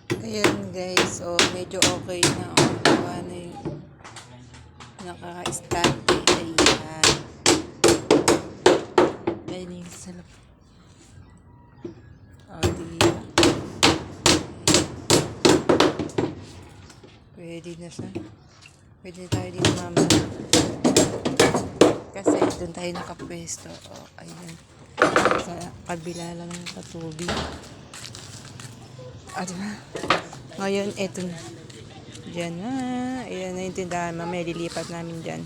Ayan guys, so medyo okay na. Gawa na yung naka-start. Ayan. Ayan yung salap. Di. Pwede na siya. Pwede tayo dito mamaya. Kasi doon tayo nakapwesto. Ayan. Sa kabila lang ng patubig. Ngayon, eto na. Diyan na. Ayan na yung tindahan. Mamaya lilipat namin dyan.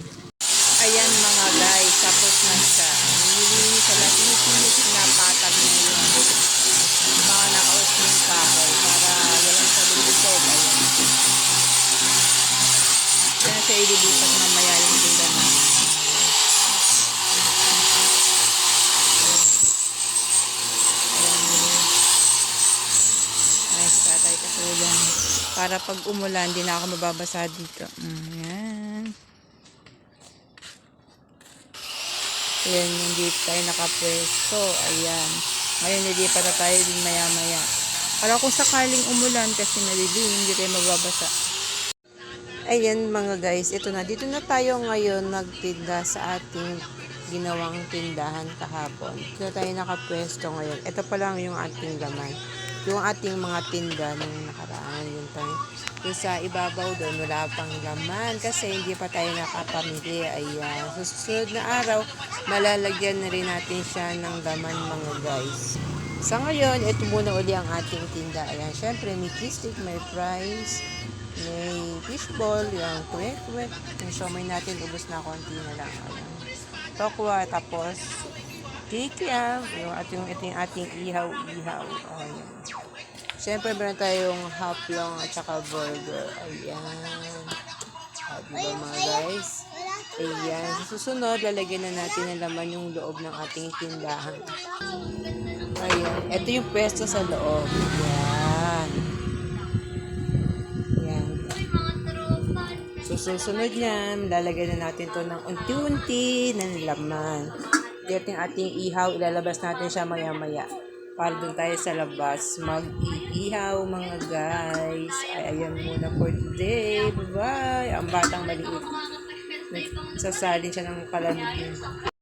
Ayan mga guys. Tapos na siya. Nililinis sa lahat. Nililinis na patag na yung mga nakaos ng kahoy para walang salubog. Ayan. Diyan na siya ililipat mamaya yung tindahan namin. Para pag umulan, hindi na ako mababasa dito. Ayan. Ayan yung dito tayo nakapwesto. Ayan. Ngayon, hindi pa na tayo din maya-maya. Para kung sakaling umulan kasi nalilim, hindi tayo mababasa. Ayan mga guys, ito na. Dito na tayo ngayon nagtinda sa ating ginawang tindahan kahapon. Dito tayo nakapwesto ngayon. Ito pa lang yung ating laman. Yung ating mga tinda nung nakaraan yung sa ibabaw doon wala pang laman kasi hindi pa tayo nakapamili. Ayan, susunod na araw malalagyan na rin natin siya ng laman mga guys. Sa ngayon, ito muna uli ang ating tinda. Ayan, syempre may kistik, may fries, may fishball, yung kwek-kwek, yung siomay natin ubos na, konti na lang. Ayan, tokwa, tapos kikiam, yung ating ihaw-ihaw. Ayan. Siyempre, meron tayong hotdog at saka burger. Ayan. Diba mga guys? Ayan. Sa susunod, lalagyan na natin ng laman yung loob ng ating tindahan. Ayan. Ito yung pwesto sa loob. Ayan. Ayan. So, susunod niyan, lalagyan na natin to ng unti-unti ng laman. Ito yung ating ihaw. Ilalabas natin siya maya-maya. Para doon tayo sa labas mag-iihaw mga guys. Ayan muna for today. Bye-bye. Ang batang maliit. Nagsasalin siya ng kalamig.